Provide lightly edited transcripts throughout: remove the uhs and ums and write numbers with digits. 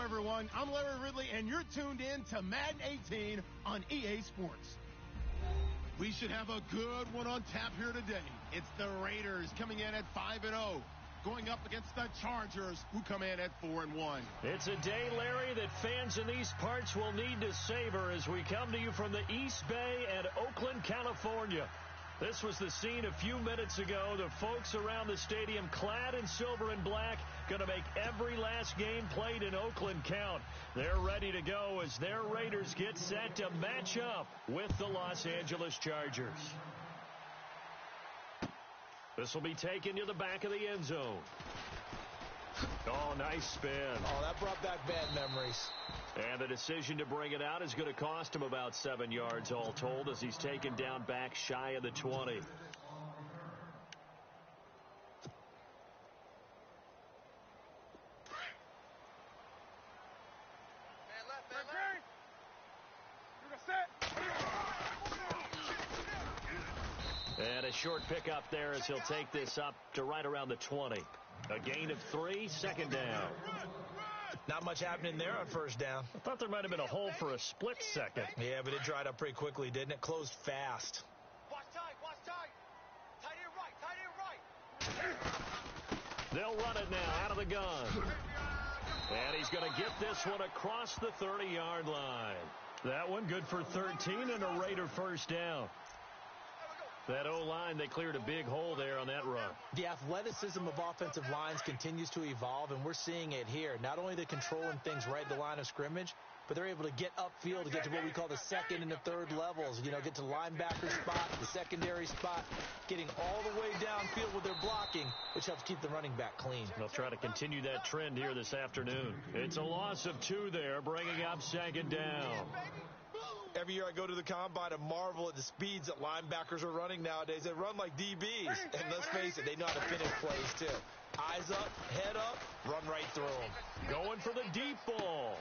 everyone. I'm Larry Ridley, and you're tuned in to Madden 18 on EA Sports. We should have a good one on tap here today. It's the Raiders coming in at 5-0, going up against the Chargers, who come in at 4-1. It's a day, Larry, that fans in these parts will need to savor as we come to you from the East Bay and Oakland, California. This was the scene a few minutes ago. The folks around the stadium clad in silver and black going to make every last game played in Oakland count. They're ready to go as their Raiders get set to match up with the Los Angeles Chargers. This will be taken to the back of the end zone. Oh, nice spin. Oh, that brought back bad memories. And the decision to bring it out is going to cost him about 7 yards all told as he's taken down back shy of the 20. And a short pickup there as he'll take this up to right around the 20. A gain of 3, second down. Not much happening there on first down. I thought there might have been a hole for a split second. Yeah, but it dried up pretty quickly, didn't it? Closed fast. Watch tight, watch tight. Tight end right. They'll run it now out of the gun. And he's going to get this one across the 30-yard line. That one good for 13 and a Raider first down. That O-line, they cleared a big hole there on that run. The athleticism of offensive lines continues to evolve, and we're seeing it here. Not only are they controlling things right at the line of scrimmage, but they're able to get upfield to get to what we call the second and the third levels. You know, get to linebacker spot, the secondary spot, getting all the way downfield with their blocking, which helps keep the running back clean. They'll try to continue that trend here this afternoon. It's a loss of 2 there, bringing up second down. Every year I go to the combine and marvel at the speeds that linebackers are running nowadays. They run like DBs. And let's face it, they know how to finish plays too. Eyes up, head up, run right through them. Going for the deep ball.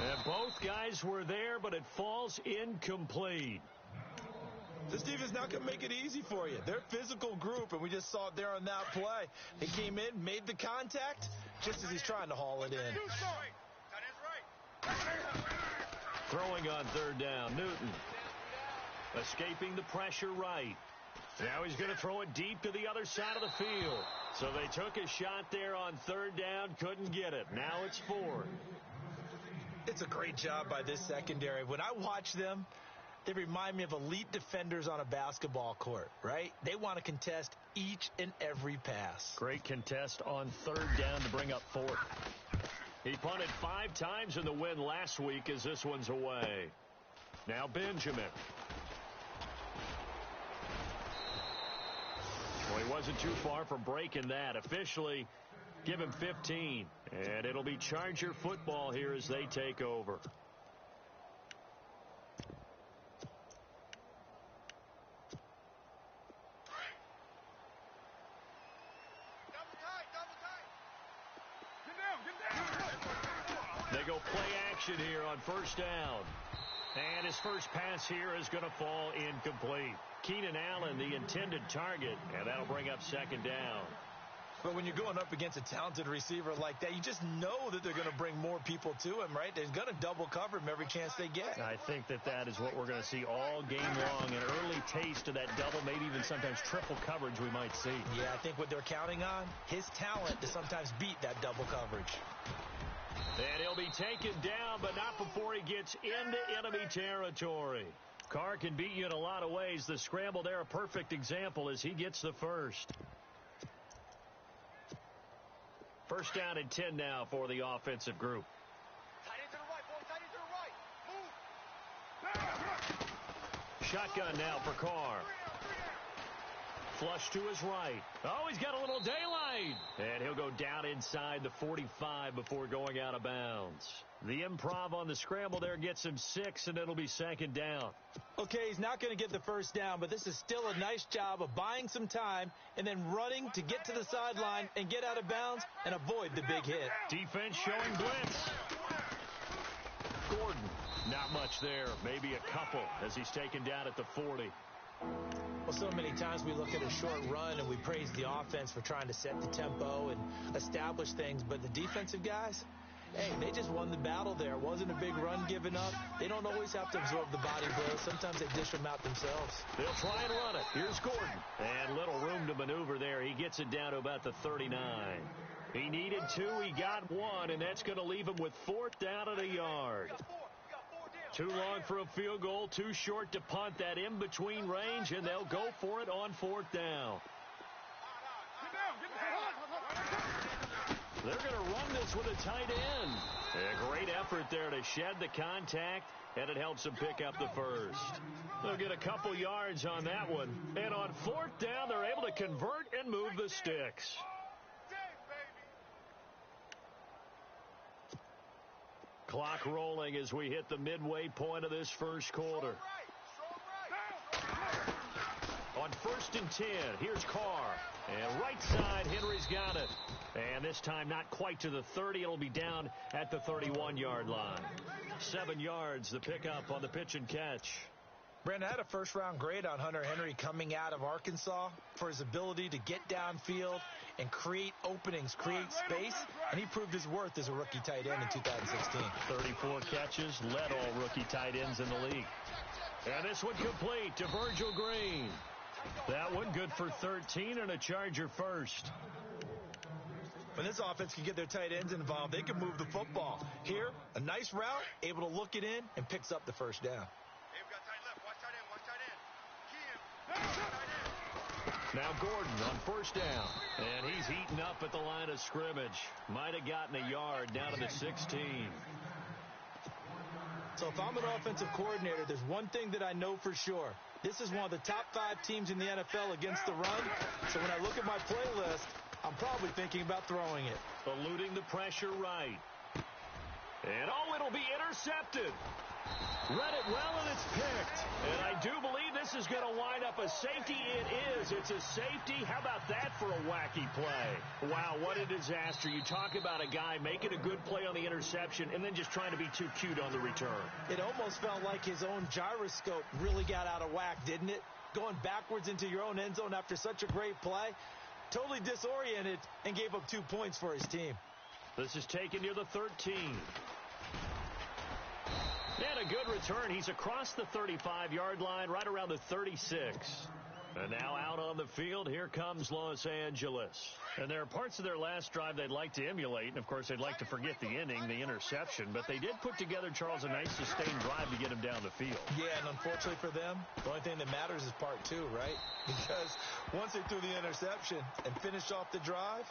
And both guys were there, but it falls incomplete. This defense not going to make it easy for you. They're a physical group, and we just saw it there on that play. He came in, made the contact, just as he's trying to haul it in. Throwing on third down, Newton. Escaping the pressure right. Now he's going to throw it deep to the other side of the field. So they took a shot there on third down, couldn't get it. Now it's 4. It's a great job by this secondary. When I watch them, they remind me of elite defenders on a basketball court, right? They want to contest each and every pass. Great contest on third down to bring up 4th. He punted 5 times in the win last week as this one's away. Now Benjamin. Well, he wasn't too far from breaking that. Officially, give him 15. And it'll be Charger football here as they take over. They go play action here on first down. And his first pass here is going to fall incomplete. Keenan Allen, the intended target, and that'll bring up second down. But when you're going up against a talented receiver like that, you just know that they're going to bring more people to him, right? They're going to double cover him every chance they get. I think that is what we're going to see all game long. An early taste of that double, maybe even sometimes triple coverage we might see. Yeah, I think what they're counting on, his talent to sometimes beat that double coverage. And he'll be taken down, but not before he gets into enemy territory. Carr can beat you in a lot of ways. The scramble there, a perfect example as he gets the first. First down and 10 now for the offensive group. Tight end to the right, boy. Tight end to the right. Move. Shotgun now for Carr. Flush to his right. Oh, he's got a little daylight. And he'll go down inside the 45 before going out of bounds. The improv on the scramble there gets him 6, and it'll be second down. Okay, he's not going to get the first down, but this is still a nice job of buying some time and then running to get to the sideline and get out of bounds and avoid the big hit. Defense showing blitz. Gordon, not much there. Maybe a couple as he's taken down at the 40. Well, so many times we look at a short run and we praise the offense for trying to set the tempo and establish things, but the defensive guys, hey, they just won the battle there. It wasn't a big run given up. They don't always have to absorb the body blows. Sometimes they dish them out themselves. They'll try and run it. Here's Gordon. And little room to maneuver there. He gets it down to about the 39. He needed 2. He got 1, and that's going to leave him with 4th down at a yard. Too long for a field goal, too short to punt. That in-between range, and they'll go for it on 4th down. They're going to run this with a tight end. A great effort there to shed the contact, and it helps them pick up the first. They'll get a couple yards on that one. And on 4th down, they're able to convert and move the sticks. Clock rolling as we hit the midway point of this first quarter. On 1st and 10, here's Carr. And right side, Henry's got it. And this time not quite to the 30. It'll be down at the 31-yard line. 7 yards, the pickup on the pitch and catch. Brandon, I had a first-round grade on Hunter Henry coming out of Arkansas for his ability to get downfield and create openings, create space, and he proved his worth as a rookie tight end in 2016. 34 catches, led all rookie tight ends in the league. And this one complete to Virgil Green. That one good for 13 and a Charger first. When this offense can get their tight ends involved, they can move the football. Here, a nice route, able to look it in, and picks up the first down. Now Gordon on 1st down, and he's eaten up at the line of scrimmage. Might have gotten a yard down to the 16. So if I'm an offensive coordinator, there's one thing that I know for sure. This is one of the top 5 teams in the NFL against the run. So when I look at my playlist, I'm probably thinking about throwing it. Eluding the pressure right. And it'll be intercepted. Read it well, and it's picked. And I do believe this is going to wind up a safety. It is. It's a safety. How about that for a wacky play? Wow, what a disaster. You talk about a guy making a good play on the interception and then just trying to be too cute on the return. It almost felt like his own gyroscope really got out of whack, didn't it? Going backwards into your own end zone after such a great play. Totally disoriented and gave up 2 points for his team. This is taken near the 13. And a good return. He's across the 35-yard line, right around the 36. And now out on the field, here comes Los Angeles. And there are parts of their last drive they'd like to emulate. And, of course, they'd like to forget the inning, the interception. But they did put together, Charles, a nice sustained drive to get him down the field. Yeah, and unfortunately for them, the only thing that matters is part 2, right? Because once they threw the interception and finished off the drive,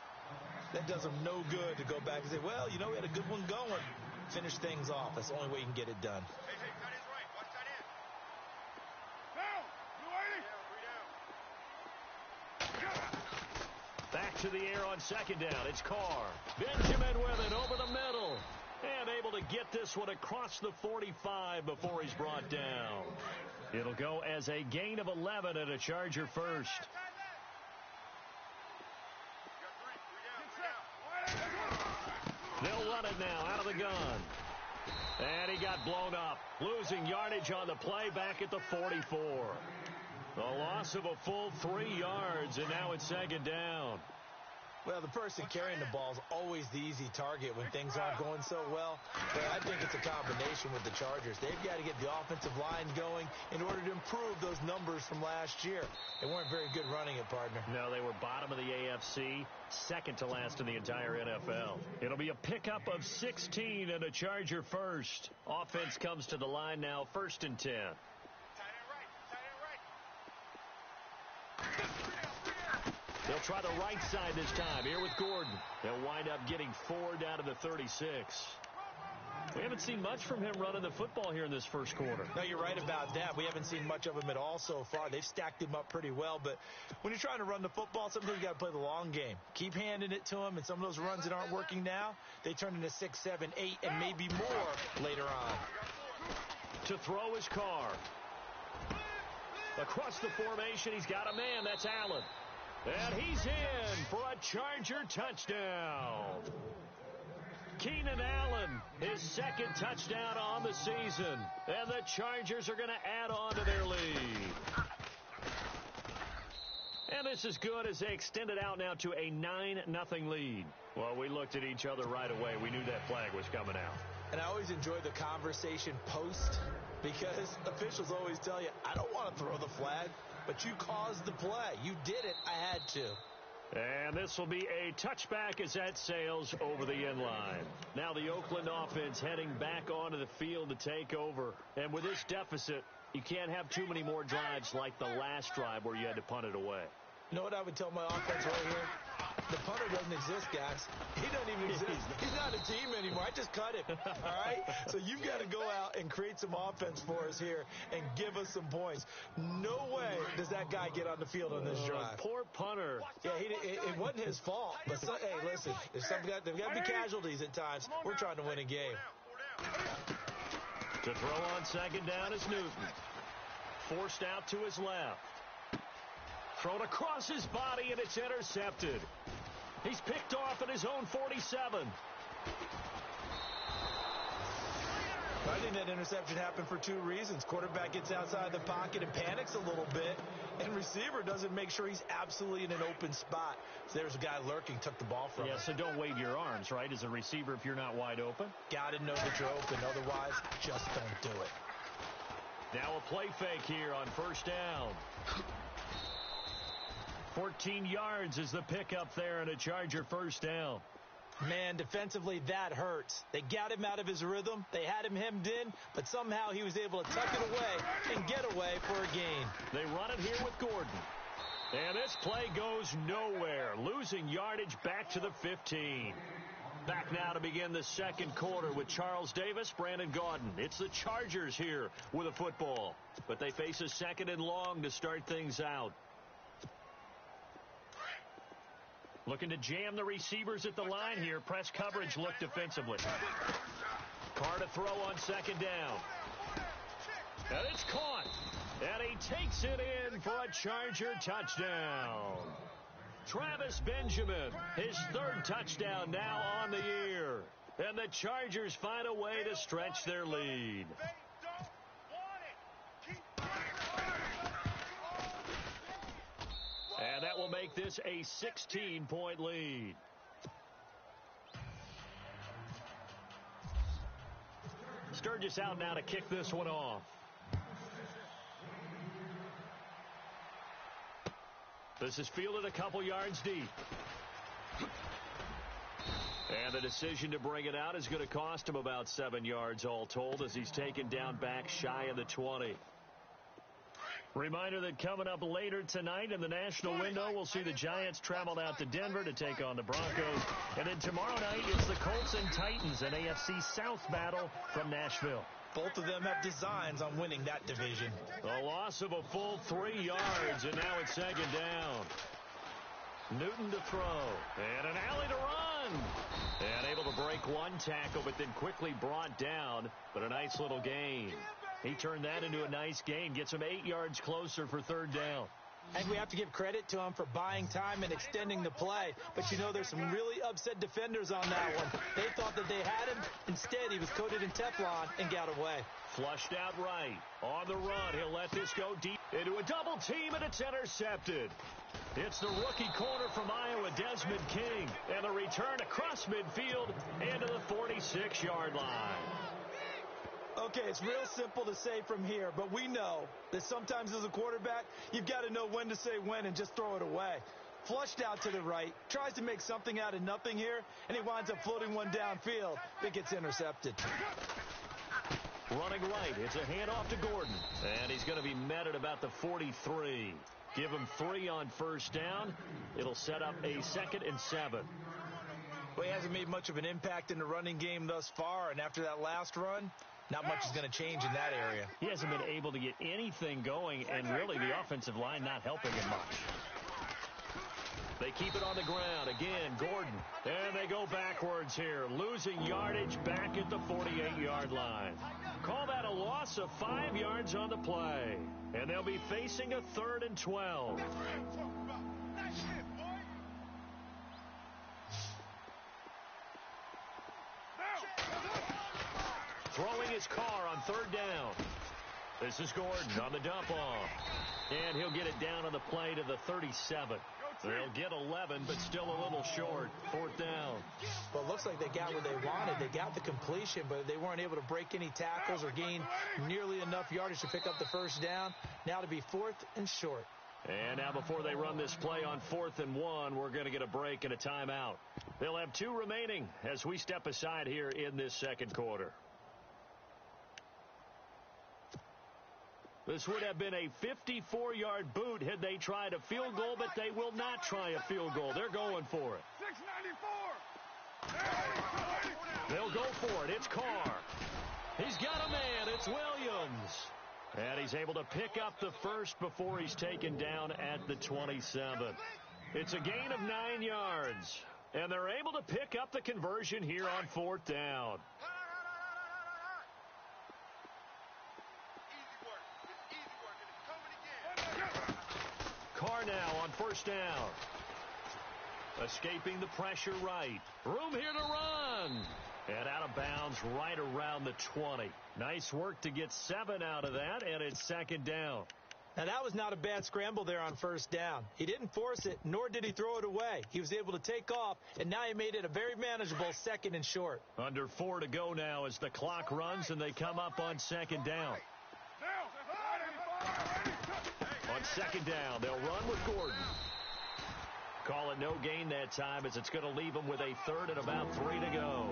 that does them no good to go back and say, well, we had a good one going. Finish things off. That's the only way you can get it done. Hey, tight end's right. Watch tight end. Back to the air on 2nd down. It's Carr. Benjamin with it over the middle. And able to get this one across the 45 before he's brought down. It'll go as a gain of 11 and a Charger first. They'll run it now out of the gun. And he got blown up. Losing yardage on the play back at the 44. A loss of a full 3 yards, and now it's 2nd down. Well, the person carrying the ball is always the easy target when things aren't going so well. But I think it's a combination with the Chargers. They've got to get the offensive line going in order to improve those numbers from last year. They weren't very good running it, partner. No, they were bottom of the AFC, second to last in the entire NFL. It'll be a pickup of 16 and a Charger first. Offense comes to the line now, 1st and 10. They'll try the right side this time. Here with Gordon. They'll wind up getting 4 down to the 36. We haven't seen much from him running the football here in this first quarter. No, you're right about that. We haven't seen much of him at all so far. They've stacked him up pretty well. But when you're trying to run the football, sometimes you got to play the long game. Keep handing it to him, and some of those runs that aren't working now, they turn into 6, 7, 8, and maybe more later on. To throw his Carr. Across the formation, he's got a man. That's Allen. And he's in for a Charger touchdown. Keenan Allen, his 2nd touchdown on the season. And the Chargers are going to add on to their lead. And this is good as they extend it out now to a 9-0 lead. Well, we looked at each other right away. We knew that flag was coming out. And I always enjoy the conversation post because officials always tell you, I don't want to throw the flag, but you caused the play. You did it. I had to. And this will be a touchback as that sails over the end line. Now the Oakland offense heading back onto the field to take over. And with this deficit, you can't have too many more drives like the last drive where you had to punt it away. You know what I would tell my offense right here? The punter doesn't exist, guys. He doesn't even exist. He's not a team anymore. I just cut him. All right? So you've got to go out and create some offense for us here and give us some points. No way does that guy get on the field on this drive. Poor punter. Yeah, it wasn't his fault. But hey, listen, there's there's got to be casualties at times. We're trying to win a game. To throw on second down is Newton. Forced out to his left. Thrown across his body, and it's intercepted. He's picked off at his own 47. I think that interception happened for two reasons. Quarterback gets outside the pocket and panics a little bit, and receiver doesn't make sure he's absolutely in an open spot. So there's a guy lurking, took the ball from him. Yeah, so don't wave your arms, right, as a receiver if you're not wide open. Got to know that you're open. Otherwise, just don't do it. Now a play fake here on first down. 14 yards is the pickup there and a Charger first down. Man, defensively, that hurts. They got him out of his rhythm. They had him hemmed in, but somehow he was able to tuck it away and get away for a gain. They run it here with Gordon. And this play goes nowhere, losing yardage back to the 15. Back now to begin the second quarter with Charles Davis, Brandon Gaudin. It's the Chargers here with a football, but they face a second and long to start things out. Looking to jam the receivers at the line here. Press coverage look defensively. Carr to throw on second down. And it's caught. And he takes it in for a Charger touchdown. Travis Benjamin, his third touchdown now on the year. And the Chargers find a way to stretch their lead. And that will make this a 16-point lead. Sturgis out now to kick this one off. This is fielded a couple yards deep. And the decision to bring it out is going to cost him about 7 yards all told as he's taken down back shy of the 20. Reminder that coming up later tonight in the national window, we'll see the Giants travel out to Denver to take on the Broncos. And then tomorrow night, it's the Colts and Titans, an AFC South battle from Nashville. Both of them have designs on winning that division. A loss of a full 3 yards, and now it's second down. Newton to throw, and an alley to run. And able to break one tackle, but then quickly brought down, but a nice little gain. He turned that into a nice gain, gets him 8 yards closer for third down. And we have to give credit to him for buying time and extending the play. But, you know, there's some really upset defenders on that one. They thought that they had him. Instead, he was coated in Teflon and got away. Flushed out right. On the run, he'll let this go deep into a double team, and it's intercepted. It's the rookie corner from Iowa, Desmond King. And the return across midfield into the 46-yard line. Okay, it's real simple to say from here, but we know that sometimes as a quarterback, you've got to know when to say when and just throw it away. Flushed out to the right, tries to make something out of nothing here, and he winds up floating one downfield that gets intercepted. Running right, it's a handoff to Gordon, and he's going to be met at about the 43. Give him 3 on first down. It'll set up a 2nd and 7. Well, he hasn't made much of an impact in the running game thus far, and after that last run, not much is going to change in that area. He hasn't been able to get anything going, and really the offensive line not helping him much. They keep it on the ground. Again, Gordon. And they go backwards here, losing yardage back at the 48-yard line. Call that a loss of 5 yards on the play. And they'll be facing a 3rd and 12. Throwing his car on third down. This is Gordon on the dump off. And he'll get it down on the play to the 37. They'll get 11, but still a little short. 4th down. Well, it looks like they got what they wanted. They got the completion, but they weren't able to break any tackles or gain nearly enough yardage to pick up the first down. Now to be 4th and short. And now before they run this play on 4th and 1, we're going to get a break and a timeout. They'll have 2 remaining as we step aside here in this second quarter. This would have been a 54-yard boot had they tried a field goal, but they will not try a field goal. They're going for it. 694. They'll go for it. It's Carr. He's got a man. It's Williams. And he's able to pick up the first before he's taken down at the 27. It's a gain of 9 yards. And they're able to pick up the conversion here on 4th down. Carr now on 1st down. Escaping the pressure right. Room here to run. And out of bounds right around the 20. Nice work to get 7 out of that, and it's 2nd down. Now, that was not a bad scramble there on 1st down. He didn't force it, nor did he throw it away. He was able to take off, and now he made it a very manageable 2nd and short. Under 4 to go now as the clock runs, and they come up on 2nd down. On 2nd down, they'll run with Gordon. Call it no gain that time as it's going to leave them with a 3rd and about 3 to go.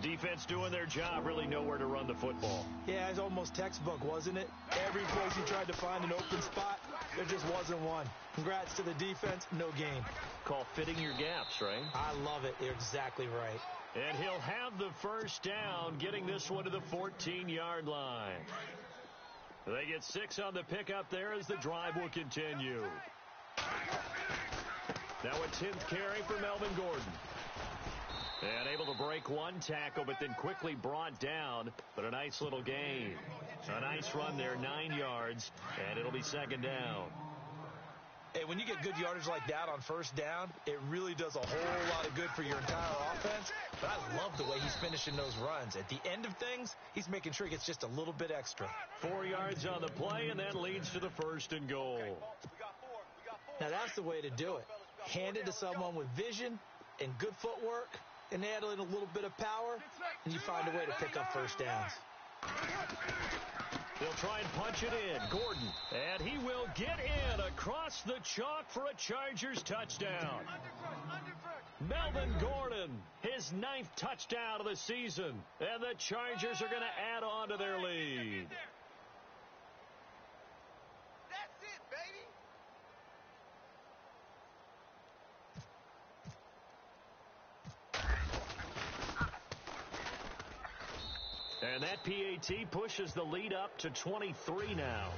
Defense doing their job, really nowhere to run the football. Yeah, it's almost textbook, wasn't it? Every place you tried to find an open spot, there just wasn't one. Congrats to the defense, no gain. Call fitting your gaps, right? I love it. You're exactly right. And he'll have the first down, getting this one to the 14-yard line. They get 6 on the pickup there as the drive will continue. Now a 10th carry for Melvin Gordon. And able to break 1 tackle, but then quickly brought down. But a nice little gain. A nice run there, 9 yards, and it'll be 2nd down. Hey, when you get good yardage like that on 1st down, it really does a whole lot of good for your entire offense. But I love the way he's finishing those runs. At the end of things, he's making sure he gets just a little bit extra. 4 yards on the play, and that leads to the 1st and goal. Now, that's the way to do it. Hand it to someone with vision and good footwork, and add in a little bit of power, and you find a way to pick up 1st downs. They'll try and punch it in. Gordon, and he will get in across the chalk for a Chargers touchdown. Melvin Gordon, his 9th touchdown of the season, and the Chargers are going to add on to their lead. That's it, baby. And that PAT pushes the lead up to 23 now.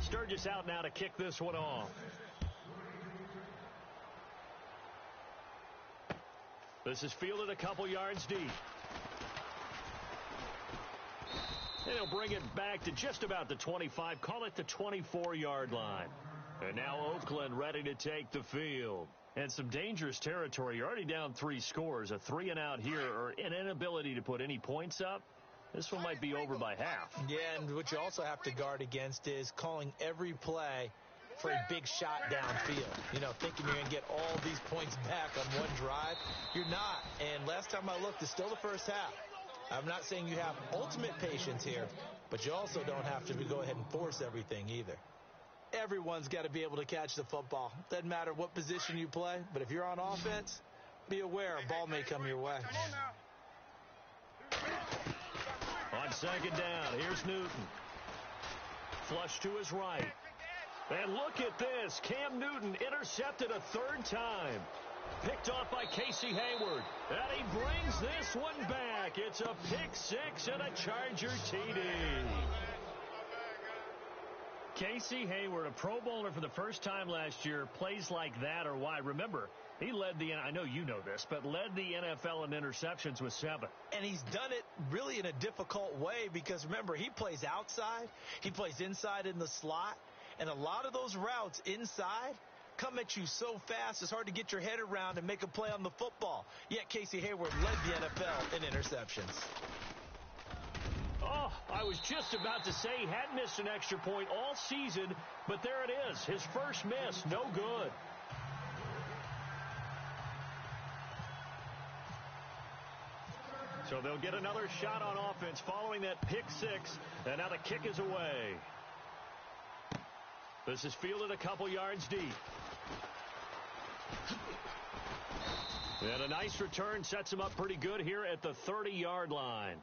Sturgis out now to kick this one off. This is fielded a couple yards deep. And he'll bring it back to just about the 25, call it the 24-yard line. And now Oakland ready to take the field. And some dangerous territory. You're already down 3 scores. A 3-and-out here, or an inability to put any points up. This one might be over by half. Yeah, and what you also have to guard against is calling every play for a big shot downfield. You know, thinking you're going to get all these points back on one drive. You're not. And last time I looked, it's still the first half. I'm not saying you have ultimate patience here, but you also don't have to go ahead and force everything either. Everyone's got to be able to catch the football. Doesn't matter what position you play, but if you're on offense, be aware a ball may come your way. On 2nd down, here's Newton. Flush to his right. And look at this. Cam Newton intercepted a 3rd time. Picked off by Casey Hayward. And he brings this one back. It's a pick 6 and a Charger TD. Casey Hayward, a Pro Bowler for the first time last year, plays like that or why? Remember, he led I know you know this, but led the NFL in interceptions with 7. And he's done it really in a difficult way because, remember, he plays outside. He plays inside in the slot. And a lot of those routes inside come at you so fast, it's hard to get your head around and make a play on the football. Yet Casey Hayward led the NFL in interceptions. Oh, I was just about to say he had missed an extra point all season, but there it is. His first miss, no good. So they'll get another shot on offense following that pick 6, and now the kick is away. This is fielded a couple yards deep. And a nice return sets him up pretty good here at the 30-yard line.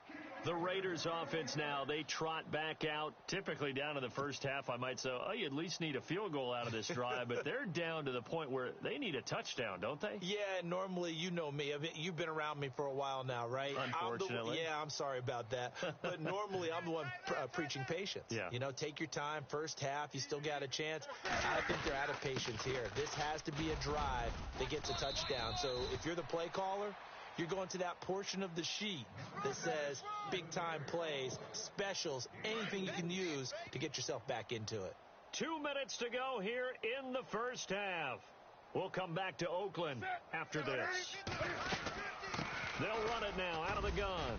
The Raiders offense now, they trot back out, typically down in the first half. I might say, oh, you at least need a field goal out of this drive, but they're down to the point where they need a touchdown, don't they? Yeah, normally, you know me. You've been around me for a while now, right? Unfortunately. I'm sorry about that. But normally, I'm the one preaching patience. Yeah. You know, take your time. First half, you still got a chance. I think they're out of patience here. This has to be a drive that gets a touchdown. So if you're the play caller, you're going to that portion of the sheet that says big-time plays, specials, anything you can use to get yourself back into it. 2 minutes to go here in the first half. We'll come back to Oakland after this. They'll run it now out of the gun.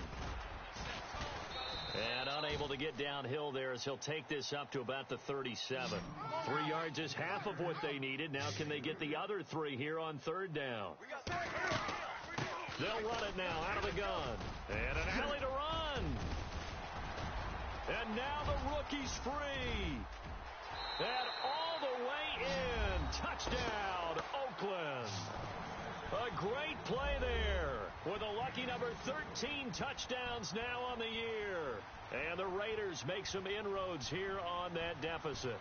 And unable to get downhill there as he'll take this up to about the 37. 3 yards is half of what they needed. Now can they get the other 3 here on 3rd down? They'll run it now out of the gun. And an alley to run. And now the rookie's free. And all the way in. Touchdown, Oakland. A great play there with a lucky number 13 touchdowns now on the year. And the Raiders make some inroads here on that deficit.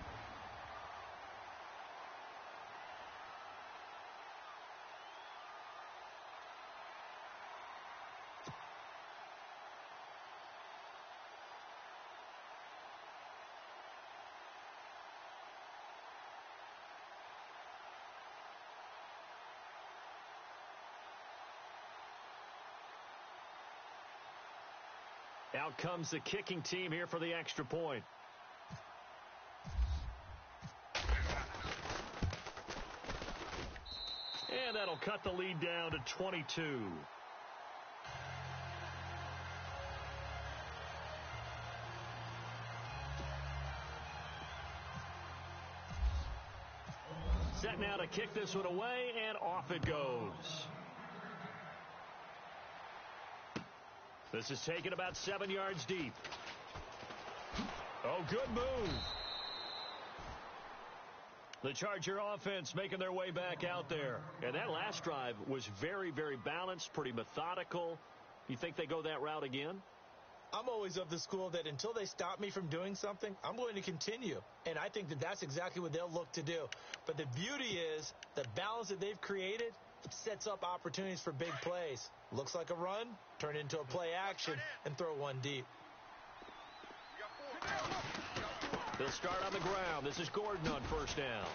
Out comes the kicking team here for the extra point. And that'll cut the lead down to 22. Set now to kick this one away, and off it goes. This is taken about 7 yards deep. Oh, good move. The Charger offense making their way back out there. And that last drive was very, very balanced, pretty methodical. You think they go that route again? I'm always of the school that until they stop me from doing something, I'm going to continue. And I think that that's exactly what they'll look to do. But the beauty is the balance that they've created sets up opportunities for big plays. Looks like a run, turn it into a play action, and throw one deep. They'll start on the ground. This is Gordon on 1st down.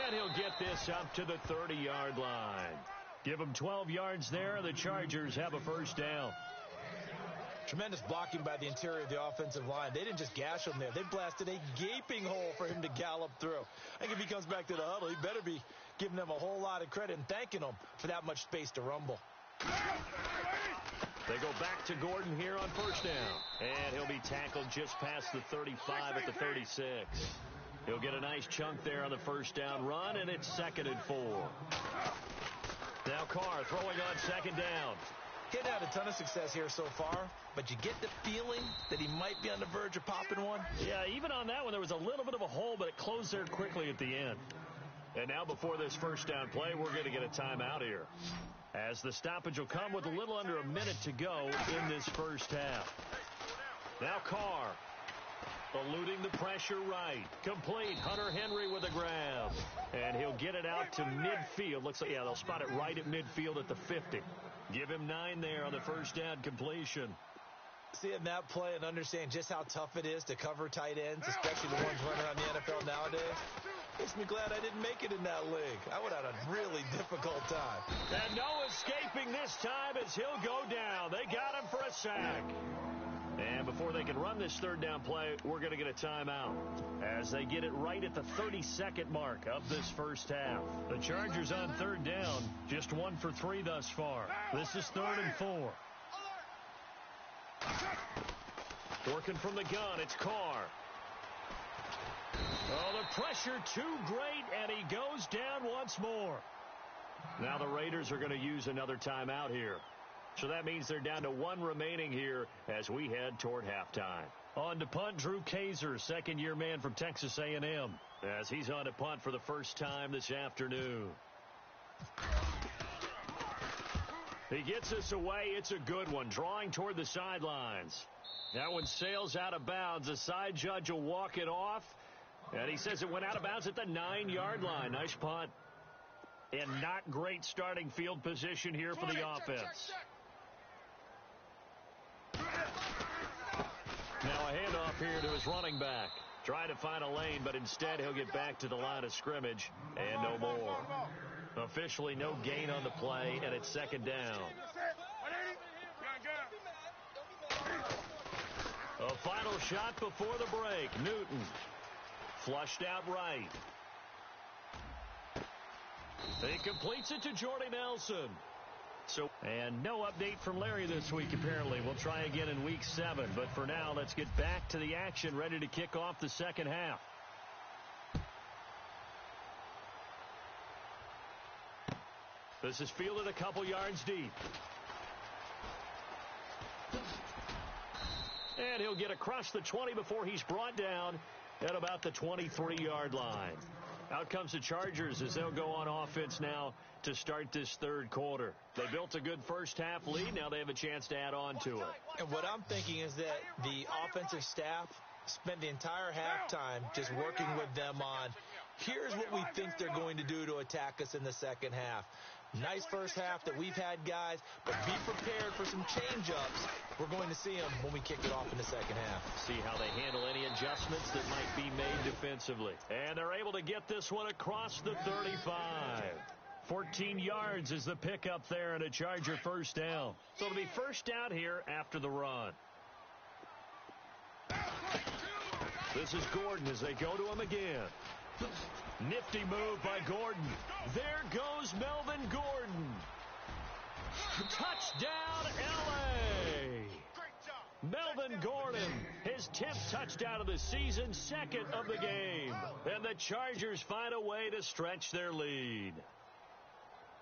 And he'll get this up to the 30-yard line. Give him 12 yards there. The Chargers have a 1st down. Tremendous blocking by the interior of the offensive line. They didn't just gash him there. They blasted a gaping hole for him to gallop through. I think if he comes back to the huddle, he better be giving them a whole lot of credit and thanking them for that much space to rumble. They go back to Gordon here on 1st down. And he'll be tackled just past the 35 at the 36. He'll get a nice chunk there on the 1st down run, and it's 2nd and 4. Now Carr throwing on 2nd down. He hadn't had a ton of success here so far, but you get the feeling that he might be on the verge of popping one. Yeah, even on that one, there was a little bit of a hole, but it closed there quickly at the end. And now before this 1st down play, we're going to get a timeout here, as the stoppage will come with a little under a minute to go in this 1st half. Now Carr, eluding the pressure right. Complete. Hunter Henry with a grab. And he'll get it out to midfield. Looks like, yeah, they'll spot it right at midfield at the 50. Give him 9 there on the 1st down completion. seeing that play and understand just how tough it is to cover tight ends, especially the ones running around the NFL nowadays, makes me glad I didn't make it in that league. I would have had a really difficult time. And no escaping this time as he'll go down. They got him for a sack. And before they can run this third down play, we're going to get a timeout as they get it right at the 32nd mark of this first half. The Chargers on third down, just 1 for 3 thus far. This is 3rd and 4. Working from the gun, it's Carr. Oh, the pressure too great, and he goes down once more. Now the Raiders are going to use another timeout here. So that means they're down to 1 remaining here as we head toward halftime. On to punt, Drew Kaiser, second-year man from Texas A&M, as he's on to punt for the first time this afternoon. He gets this away. It's a good one, drawing toward the sidelines. That one sails out of bounds. The side judge will walk it off, and he says it went out of bounds at the 9-yard line. Nice punt. And not great starting field position here for the offense. Now a handoff here to his running back. Trying to find a lane, but instead he'll get back to the line of scrimmage and no more. Officially no gain on the play, and it's 2nd down. A final shot before the break. Newton flushed out right. He completes it to Jordy Nelson. And no update from Larry this week, apparently. We'll try again in week 7. But for now, let's get back to the action, ready to kick off the second half. This is fielded a couple yards deep. And he'll get across the 20 before he's brought down at about the 23-yard line. Out comes the Chargers as they'll go on offense now to start this third quarter. They built a good first half lead. Now they have a chance to add on to it. And what I'm thinking is that the offensive staff spent the entire halftime just working with them on, here's what we think they're going to do to attack us in the second half. Nice first half that we've had, guys, but be prepared for some change-ups. We're going to see them when we kick it off in the second half. See how they handle any adjustments that might be made defensively. And they're able to get this one across the 35. 14 yards is the pickup there and a Charger first down. So it'll be first down here after the run. This is Gordon as they go to him again. Nifty move by Gordon. There goes Melvin Gordon. Touchdown, L.A. Melvin Gordon, his 10th touchdown of the season, 2nd of the game. And the Chargers find a way to stretch their lead.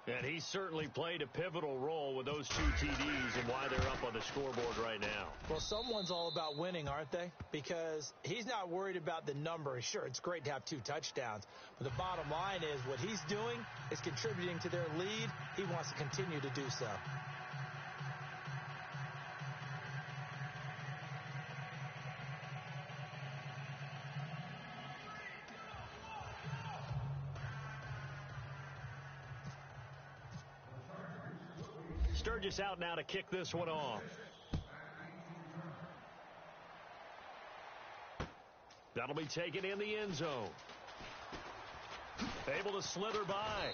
And he certainly played a pivotal role with those 2 TDs and why they're up on the scoreboard right now. Well, someone's all about winning, aren't they? Because he's not worried about the number. Sure, it's great to have 2 touchdowns. But the bottom line is what he's doing is contributing to their lead. He wants to continue to do so. Sturgis out now to kick this one off. That'll be taken in the end zone. Able to slither by.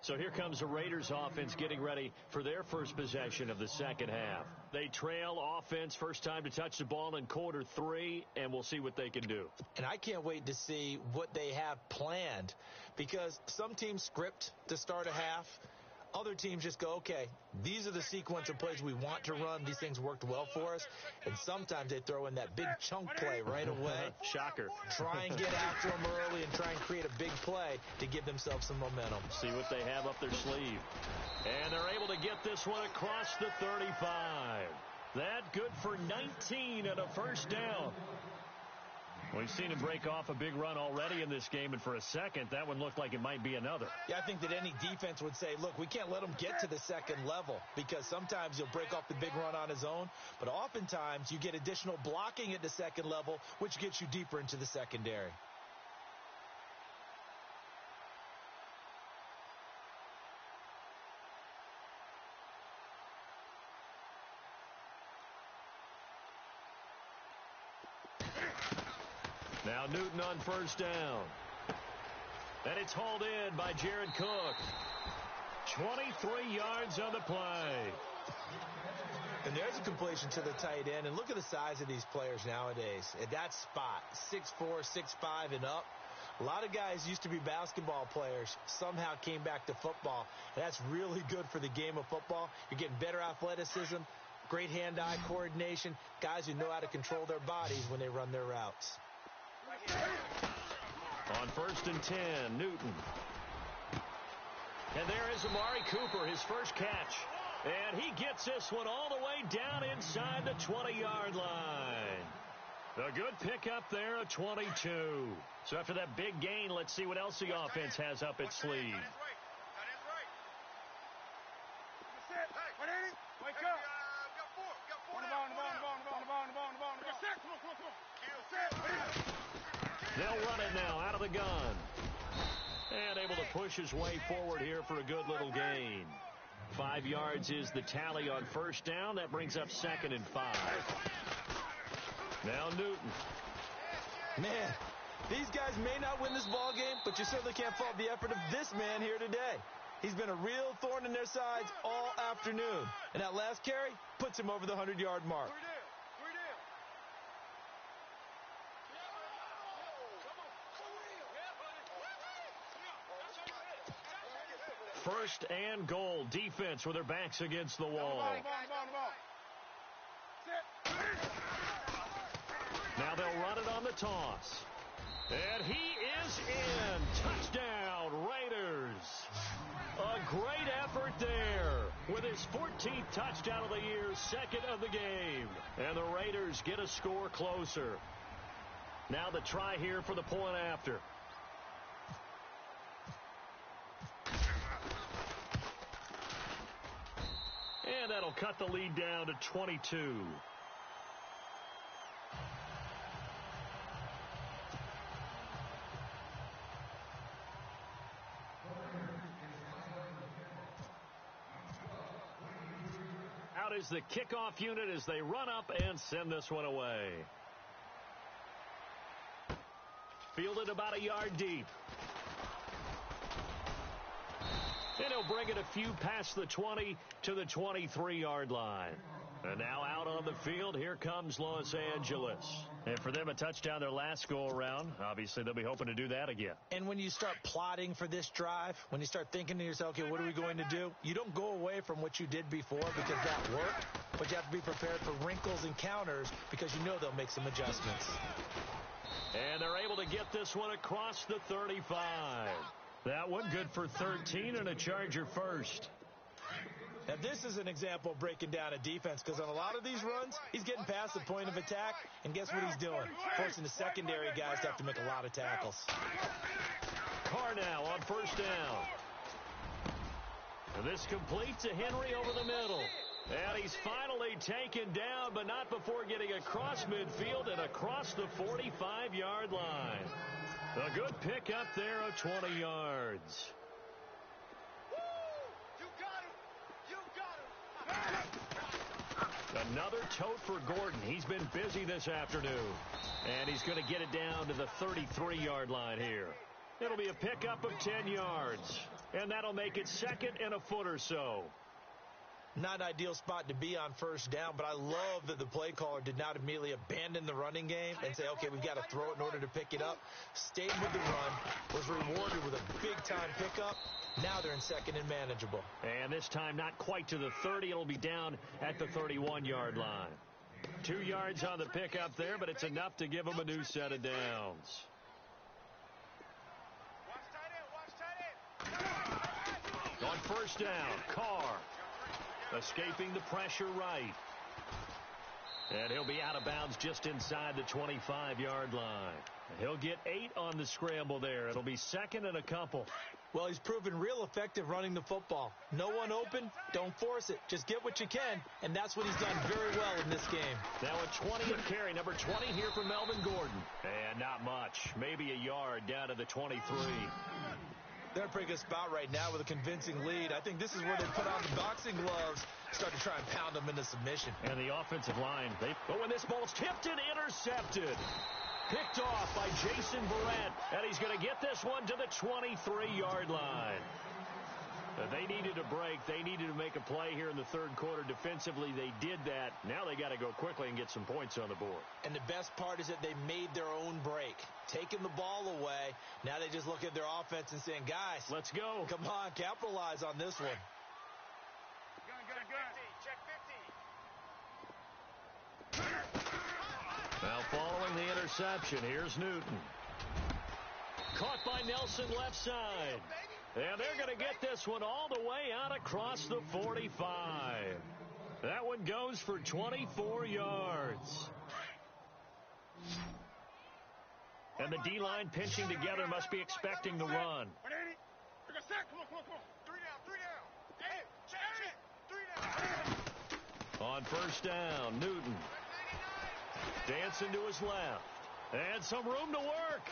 So here comes the Raiders offense getting ready for their first possession of the second half. They trail offense first time to touch the ball in quarter 3, and we'll see what they can do. And I can't wait to see what they have planned, because some teams script to start a half. Other teams just go, okay, these are the sequence of plays we want to run. These things worked well for us. And sometimes they throw in that big chunk play right away. Shocker. Try and get after them early and try and create a big play to give themselves some momentum. See what they have up their sleeve. And they're able to get this one across the 35. That good for 19 and a first down. We've seen him break off a big run already in this game, and for a second, that one looked like it might be another. Yeah, I think that any defense would say, look, we can't let him get to the second level, because sometimes he'll break off the big run on his own, but oftentimes you get additional blocking at the second level, which gets you deeper into the secondary. Now Newton on first down. And it's hauled in by Jared Cook. 23 yards on the play. And there's a completion to the tight end. And look at the size of these players nowadays. At that spot, 6'4", 6'5", and up. A lot of guys used to be basketball players, somehow came back to football. And that's really good for the game of football. You're getting better athleticism, great hand-eye coordination, guys who know how to control their bodies when they run their routes. On 1st and 10, Newton. And there is Amari Cooper, his first catch. And he gets this one all the way down inside the 20-yard line. A good pickup there, a 22. So after that big gain, let's see what else the offense has up its sleeve. That is right. Wake up. They'll run it now out of the gun. And able to push his way forward here for a good little gain. 5 yards is the tally on first down. That brings up 2nd and 5. Now Newton. Man, these guys may not win this ball game, but you certainly can't fault the effort of this man here today. He's been a real thorn in their sides all afternoon. And that last carry puts him over the 100-yard mark. 1st and goal. Defense with their backs against the wall. Now they'll run it on the toss. And he is in. Touchdown, Raiders. A great effort there with his 14th touchdown of the year, 2nd of the game. And the Raiders get a score closer. Now the try here for the point after. And that'll cut the lead down to 22. Out is the kickoff unit as they run up and send this one away. Fielded about a yard deep. And he'll bring it a few past the 20 to the 23-yard line. And now out on the field, here comes Los Angeles. And for them, a touchdown their last go-around. Obviously, they'll be hoping to do that again. And when you start plotting for this drive, when you start thinking to yourself, okay, what are we going to do? You don't go away from what you did before because that worked, but you have to be prepared for wrinkles and counters because you know they'll make some adjustments. And they're able to get this one across the 35. That one good for 13 and a Charger first. Now, this is an example of breaking down a defense because on a lot of these runs, he's getting past the point of attack, and guess what he's doing? Forcing the secondary guys to have to make a lot of tackles. Carr now on first down. And this completes a Henry over the middle. And he's finally taken down, but not before getting across midfield and across the 45-yard line. A good pick up there of 20 yards. Another tote for Gordon. He's been busy this afternoon. And he's going to get it down to the 33-yard line here. It'll be a pickup of 10 yards. And that'll make it 2nd and a foot or so. Not an ideal spot to be on first down, but I love that the play caller did not immediately abandon the running game and say, okay, we've got to throw it in order to pick it up. Stayed with the run, was rewarded with a big-time pickup. Now they're in 2nd and manageable. And this time not quite to the 30. It'll be down at the 31-yard line. 2 yards on the pickup there, but it's enough to give them a new set of downs. On first down, Carr. Escaping the pressure right. And he'll be out of bounds just inside the 25-yard line. He'll get 8 on the scramble there. It'll be 2nd and a couple. Well, he's proven real effective running the football. No one open, don't force it. Just get what you can, and that's what he's done very well in this game. Now a 20th carry, number 20 here for Melvin Gordon. And not much, maybe a yard down to the 23. They're in a pretty good spot right now with a convincing lead. I think this is where they put on the boxing gloves, start to try and pound them into submission. And the offensive line, when this ball's tipped and intercepted. Picked off by Jason Barrett, and he's going to get this one to the 23-yard line. They needed a break. They needed to make a play here in the third quarter. Defensively, they did that. Now they got to go quickly and get some points on the board. And the best part is that they made their own break, taking the ball away. Now they just look at their offense and saying, guys, let's go. Come on, capitalize on this one. Check 50. Now following the interception, here's Newton. Caught by Nelson left side. And they're going to get this one all the way out across the 45. That one goes for 24 yards. And the D-line pinching together must be expecting the run. On first down, Newton. Dancing to his left. And some room to work.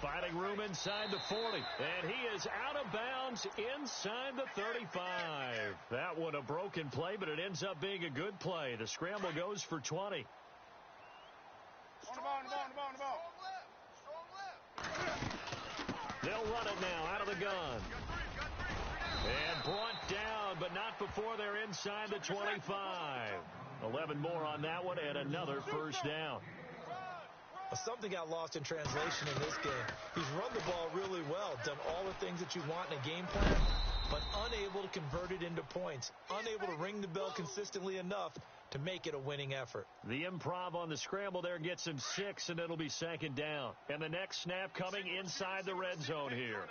Finding room inside the 40. And he is out of bounds inside the 35. That one a broken play, but it ends up being a good play. The scramble goes for 20. On the ball. They'll run it now out of the gun. And brought down, but not before they're inside the 25. 11 more on that one and another first down. Something got lost in translation in this game. He's run the ball really well, done all the things that you want in a game plan, but unable to convert it into points, unable to ring the bell consistently enough to make it a winning effort. The improv on the scramble there gets him 6, and it'll be second down. And the next snap coming inside the red zone here.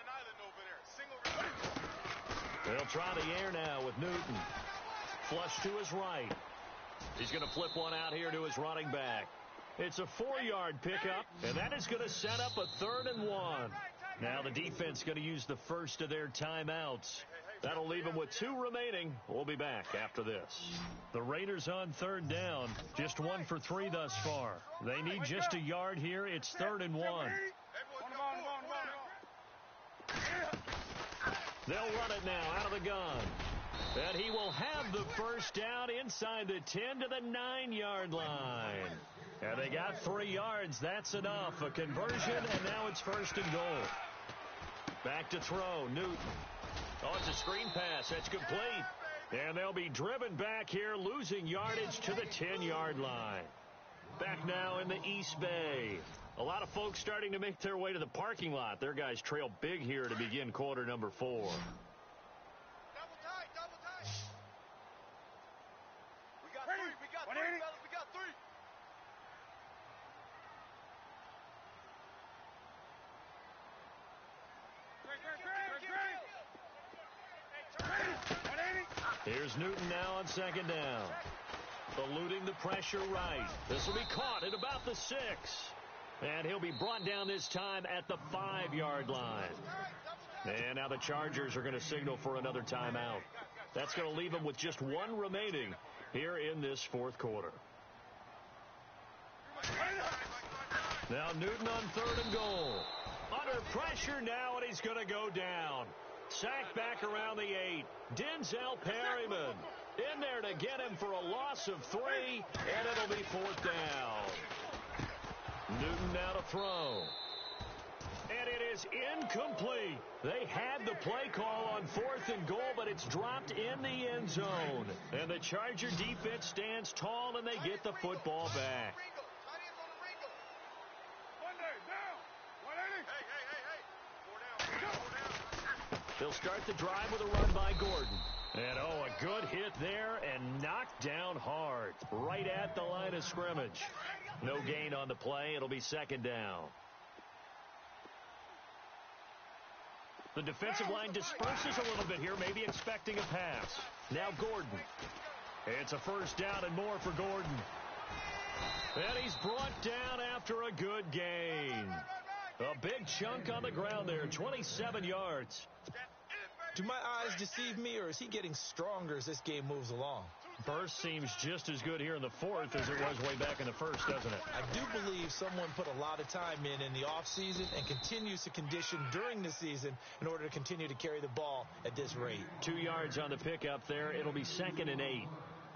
They'll try the air now with Newton. Flush to his right. He's going to flip one out here to his running back. It's a 4-yard pickup, and that is going to set up a 3rd and 1. Now the defense going to use the first of their timeouts. That'll leave them with 2 remaining. We'll be back after this. The Raiders on 3rd down, just 1 for 3 thus far. They need just a yard here. It's 3rd and 1. They'll run it now out of the gun. And he will have the first down inside the 10 to the 9-yard line. And they got 3 yards. That's enough. A conversion, and now it's 1st and goal. Back to throw. Newton. Oh, it's a screen pass. That's complete. And they'll be driven back here, losing yardage to the 10-yard line. Back now in the East Bay. A lot of folks starting to make their way to the parking lot. Their guys trail big here to begin quarter number 4. Double tight. We got 3. We got 3, fellas. We got 3. Here's Newton now on 2nd down. Eluding the pressure right. This will be caught at about the 6. And he'll be brought down this time at the 5-yard line. And now the Chargers are going to signal for another timeout. That's going to leave them with just 1 remaining here in this 4th quarter. Now Newton on 3rd and goal. Under pressure now, and he's going to go down. Sacked back around the 8. Denzel Perryman in there to get him for a loss of 3, and it'll be 4th down. Newton now to throw. And it is incomplete. They had the play call on 4th and goal, but it's dropped in the end zone. And the Charger defense stands tall, and they get the football back. They'll start the drive with a run by Gordon. And, a good hit there and knocked down hard. Right at the line of scrimmage. No gain on the play. It'll be 2nd down. The defensive line disperses a little bit here, maybe expecting a pass. Now Gordon. It's a 1st down and more for Gordon. And he's brought down after a good gain. A big chunk on the ground there, 27 yards. Do my eyes deceive me, or is he getting stronger as this game moves along? Burst seems just as good here in the 4th as it was way back in the 1st, doesn't it? I do believe someone put a lot of time in the offseason and continues to condition during the season in order to continue to carry the ball at this rate. 2 yards on the pickup there. It'll be 2nd and 8.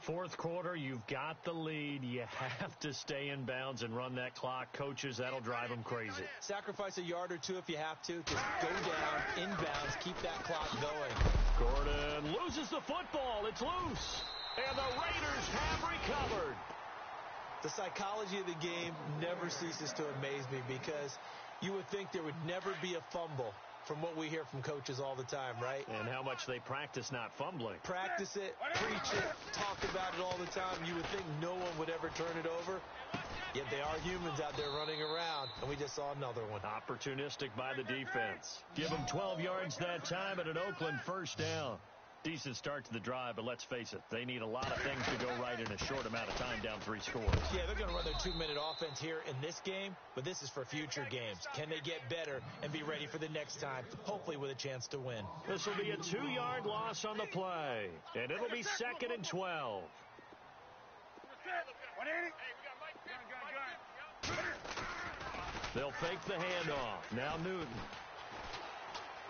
Fourth quarter, you've got the lead. You have to stay in bounds and run that clock. Coaches, that'll drive them crazy. Sacrifice a yard or two if you have to. Just go down, inbounds, keep that clock going. Gordon loses the football. It's loose. And the Raiders have recovered. The psychology of the game never ceases to amaze me because you would think there would never be a fumble from what we hear from coaches all the time, right? And how much they practice not fumbling. Practice it, preach it, talk about it all the time. You would think no one would ever turn it over. Yet they are humans out there running around, and we just saw another one. Opportunistic by the defense. Give them 12 yards that time and an Oakland first down. Decent start to the drive, but let's face it, they need a lot of things to go right in a short amount of time down 3 scores. Yeah, they're going to run their 2-minute offense here in this game, but this is for future games. Can they get better and be ready for the next time, hopefully with a chance to win? This will be a 2-yard loss on the play, and it'll be 2nd and 12. They'll fake the handoff. Now Newton.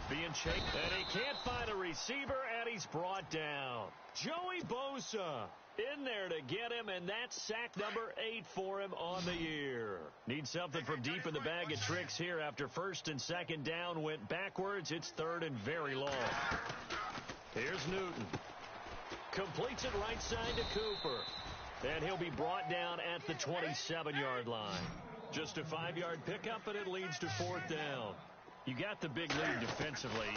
Being chased, and he can't find a receiver, and he's brought down. Joey Bosa in there to get him, and that's sack number 8 for him on the year. Needs something from deep in the bag of tricks here after 1st and 2nd down went backwards. It's 3rd and very long. Here's Newton. Completes it right side to Cooper, and he'll be brought down at the 27-yard line. Just a 5-yard pickup, and it leads to 4th down. You got the big lead defensively,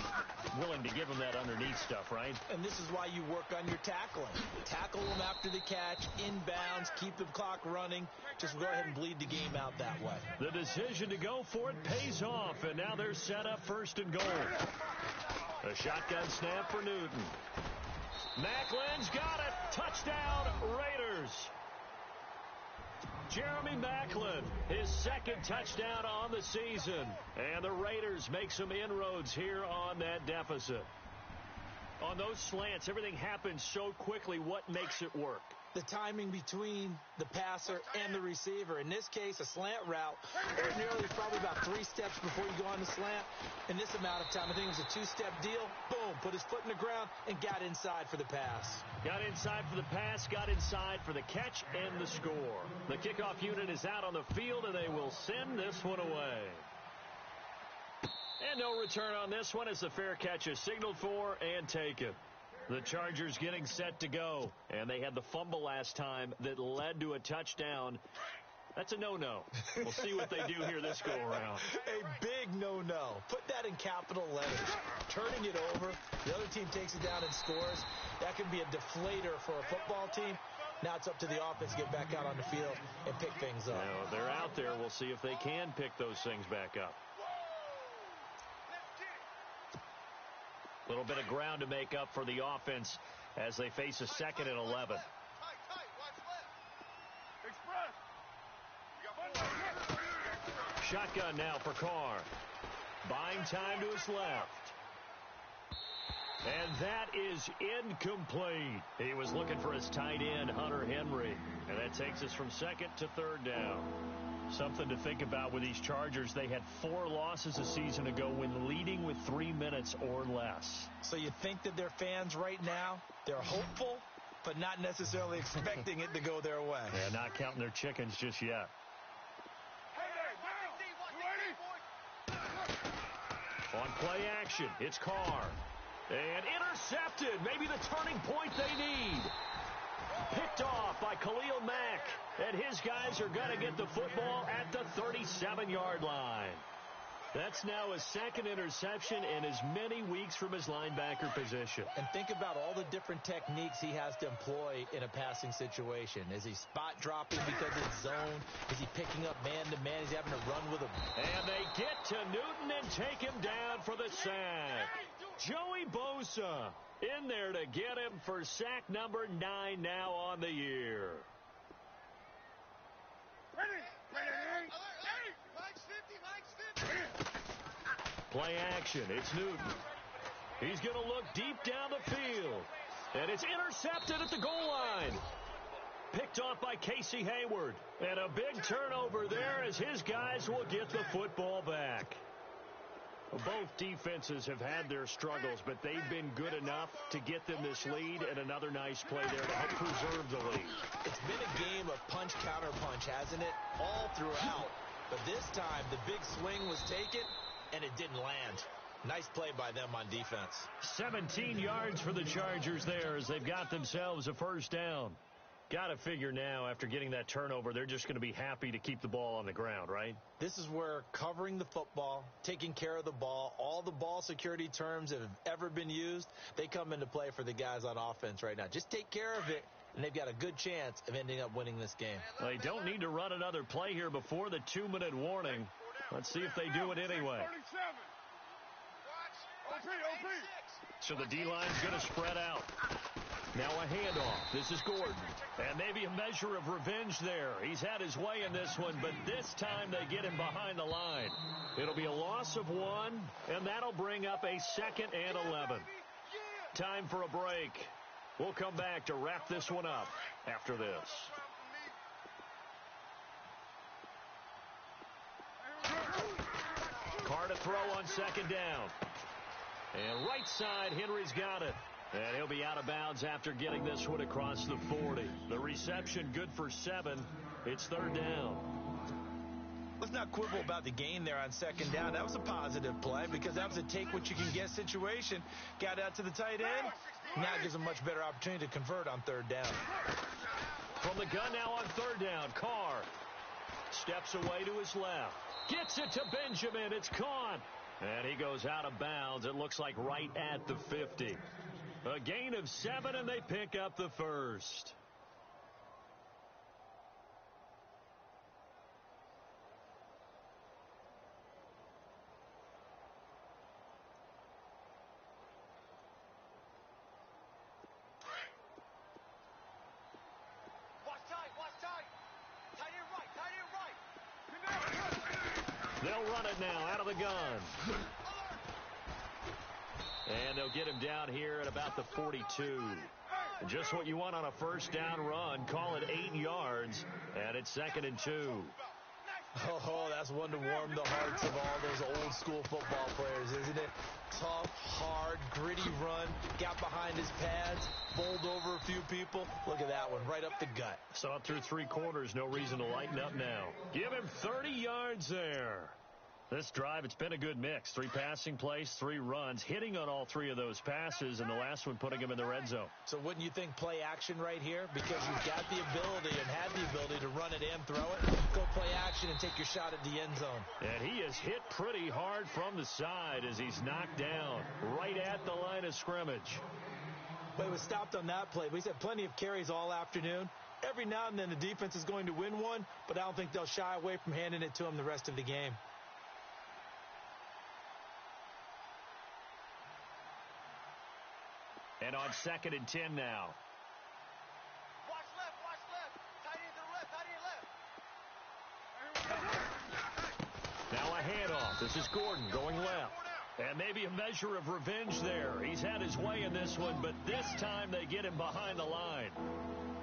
willing to give them that underneath stuff, right? And this is why you work on your tackling. Tackle them after the catch, inbounds, keep the clock running. Just go ahead and bleed the game out that way. The decision to go for it pays off, and now they're set up 1st and goal. A shotgun snap for Newton. Macklin's got it. Touchdown, Raiders. Jeremy Maclin, his 2nd touchdown on the season. And the Raiders make some inroads here on that deficit. On those slants, everything happens so quickly. What makes it work? The timing between the passer and the receiver. In this case, a slant route. Ordinarily, it's probably about 3 steps before you go on the slant. In this amount of time, I think it was a 2-step deal. Boom, put his foot in the ground and got inside for the pass. Got inside for the pass, got inside for the catch, and the score. The kickoff unit is out on the field, and they will send this one away. And no return on this one as the fair catch is signaled for and taken. The Chargers getting set to go, and they had the fumble last time that led to a touchdown. That's a no-no. We'll see what they do here this go-around. A big no-no. Put that in capital letters. Turning it over, the other team takes it down and scores. That can be a deflator for a football team. Now it's up to the offense to get back out on the field and pick things up. Now, they're out there. We'll see if they can pick those things back up. A little bit of ground to make up for the offense as they face a 2nd and 11. Shotgun now for Carr. Buying time to his left. And that is incomplete. He was looking for his tight end, Hunter Henry. And that takes us from 2nd to 3rd down. Something to think about with these Chargers. They had 4 losses a season ago when leading with 3 minutes or less. So you think that their fans right now, they're hopeful, but not necessarily expecting it to go their way. Yeah, not counting their chickens just yet. On play action, it's Carr. And intercepted. Maybe the turning point they need. Picked off by Khalil Mack. And his guys are going to get the football at the 37-yard line. That's now his 2nd interception in as many weeks from his linebacker position. And think about all the different techniques he has to employ in a passing situation. Is he spot dropping because it's zone? Is he picking up man-to-man? Is he having to run with him? And they get to Newton and take him down for the sack. Joey Bosa in there to get him for sack number 9 now on the year. Play action. It's Newton. He's going to look deep down the field. And it's intercepted at the goal line. Picked off by Casey Hayward. And a big turnover there as his guys will get the football back. Both defenses have had their struggles, but they've been good enough to get them this lead, and another nice play there to help preserve the lead. It's been a game of punch-counter-punch, hasn't it? All throughout. But this time, the big swing was taken, and it didn't land. Nice play by them on defense. 17 yards for the Chargers there as they've got themselves a first down. Got to figure now, after getting that turnover, they're just going to be happy to keep the ball on the ground, right? This is where covering the football, taking care of the ball, all the ball security terms that have ever been used, they come into play for the guys on offense right now. Just take care of it, and they've got a good chance of ending up winning this game. They don't need to run another play here before the 2-minute warning. Let's see if they do it anyway. So the D-line's going to spread out. Now a handoff. This is Gordon. And maybe a measure of revenge there. He's had his way in this one, but this time they get him behind the line. It'll be a loss of 1, and that'll bring up a 2nd and 11. Time for a break. We'll come back to wrap this one up after this. Carr to throw on 2nd down. And right side, Henry's got it. And he'll be out of bounds after getting this one across the 40. The reception good for 7. It's 3rd down. Let's not quibble about the gain there on 2nd down. That was a positive play because that was a take-what-you-can-get situation. Got out to the tight end. Now gives them a much better opportunity to convert on 3rd down. From the gun now on 3rd down, Carr steps away to his left. Gets it to Benjamin. It's caught. And he goes out of bounds. It looks like right at the 50. A gain of 7, and they pick up the first. Watch tight. Tight end right. They'll run it now out of the gun. And they'll get him down here at about the 42. Just what you want on a first down run. Call it 8 yards, and it's 2nd and 2. Oh, that's one to warm the hearts of all those old school football players, isn't it? Tough, hard, gritty run. Got behind his pads, bowled over a few people. Look at that one, right up the gut. Saw it through 3 quarters. No reason to lighten up now. Give him 30 yards there. This drive, it's been a good mix. 3 passing plays, 3 runs, hitting on all 3 of those passes, and the last one putting him in the red zone. So wouldn't you think play action right here? Because you've got the ability and had the ability to run it and throw it. Go play action and take your shot at the end zone. And he is hit pretty hard from the side as he's knocked down right at the line of scrimmage. But he was stopped on that play. He's had plenty of carries all afternoon. Every now and then the defense is going to win one, but I don't think they'll shy away from handing it to him the rest of the game. And on 2nd and 10 now. Watch left. Tight end left. Now a handoff. This is Gordon going left. And maybe a measure of revenge there. He's had his way in this one, but this time they get him behind the line.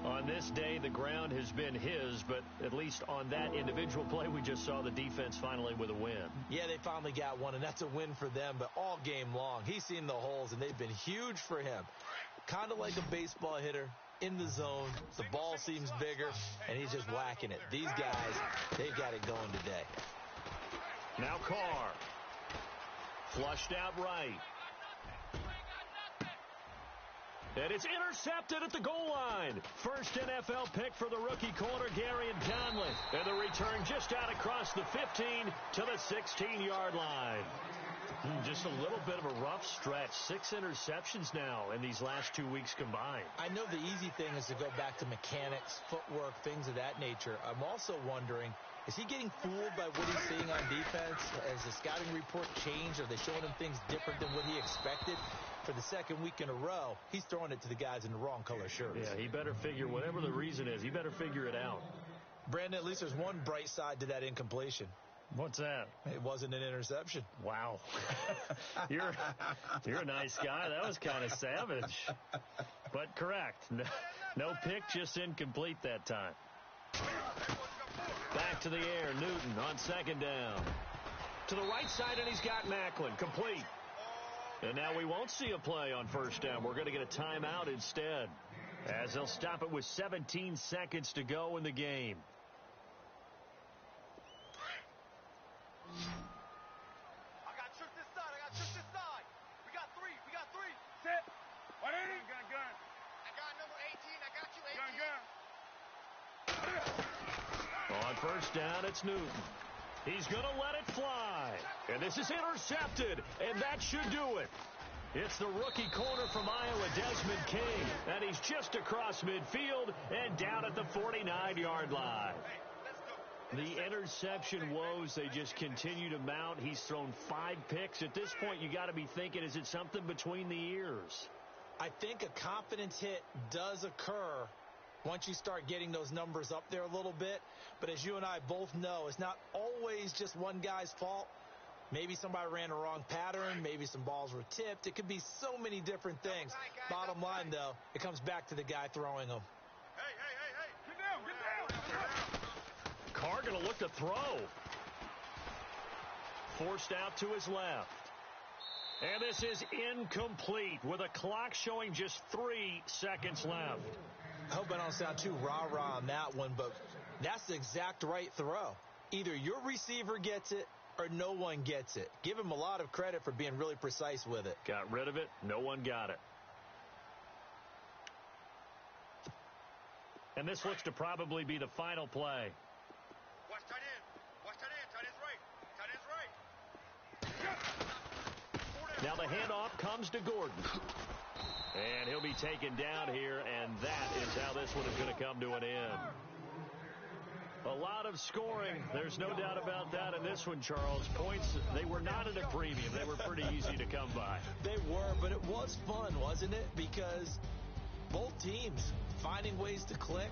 On this day, the ground has been his, but at least on that individual play, we just saw the defense finally with a win. Yeah, they finally got one, and that's a win for them, but all game long, he's seen the holes, and they've been huge for him. Kind of like a baseball hitter in the zone. The ball seems bigger, and he's just whacking it. These guys, they've got it going today. Now Carr. Flushed out right. And it's intercepted at the goal line. First NFL pick for the rookie corner, Gary and Conley. And the return just out across the 15 to the 16-yard line. Just a little bit of a rough stretch. 6 interceptions now in these last 2 weeks combined. I know the easy thing is to go back to mechanics, footwork, things of that nature. I'm also wondering, is he getting fooled by what he's seeing on defense? Has the scouting report changed? Are they showing him things different than what he expected? For the 2nd week in a row, he's throwing it to the guys in the wrong color shirts. Yeah, he better figure, whatever the reason is, he better figure it out. Brandon, at least there's one bright side to that incompletion. What's that? It wasn't an interception. Wow. You're a nice guy. That was kind of savage. But correct. No pick, just incomplete that time. Back to the air, Newton on 2nd down. To the right side, and he's got Macklin. Complete. And now we won't see a play on first down. We're going to get a timeout instead, as they'll stop it with 17 seconds to go in the game. I got troops this side. I got troops this side. We got three. We got three. Set. What is it? Gun. I got number 18. I got you, 18. On first down, it's Newton. He's going to let it fly. And this is intercepted, and that should do it. It's the rookie corner from Iowa, Desmond King, and he's just across midfield and down at the 49-yard line. The interception woes, they just continue to mount. He's thrown 5 picks. At this point, you got to be thinking, is it something between the ears? I think a confidence hit does occur once you start getting those numbers up there a little bit. But as you and I both know, it's not always just one guy's fault. Maybe somebody ran a wrong pattern. Maybe some balls were tipped. It could be so many different things. Bottom line, though, it comes back to the guy throwing them. Hey. Get down. Carr going to look to throw. Forced out to his left. And this is incomplete with a clock showing just 3 seconds left. I hope I don't sound too rah-rah on that one, but that's the exact right throw. Either your receiver gets it or no one gets it. Give him a lot of credit for being really precise with it. Got rid of it. No one got it. And this looks to probably be the final play. Watch tight end. Tight end's right. Now the handoff comes to Gordon. And he'll be taken down here, and that is how this one is going to come to an end. A lot of scoring. There's no doubt about that in this one, Charles. Points, they were not at a premium. They were pretty easy to come by. They were, but it was fun, wasn't it? Because both teams finding ways to click.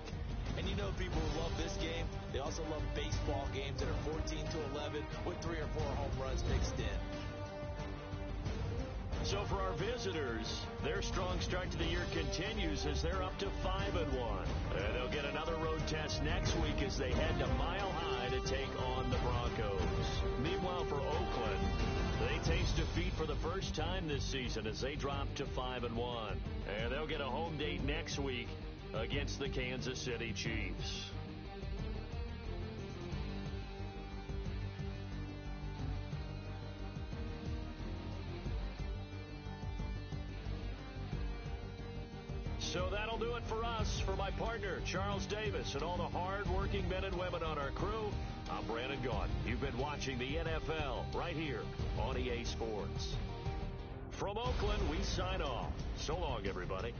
And you know people who love this game, they also love baseball games that are 14-11 with 3 or 4 home runs mixed in. So for our visitors, their strong start to the year continues as they're up to 5-1. And they'll get another road test next week as they head to Mile High to take on the Broncos. Meanwhile, for Oakland, they taste defeat for the first time this season as they drop to 5-1. And they'll get a home date next week against the Kansas City Chiefs. So that'll do it for us. For my partner, Charles Davis, and all the hard-working men and women on our crew, I'm Brandon Gaudin. You've been watching the NFL right here on EA Sports. From Oakland, we sign off. So long, everybody.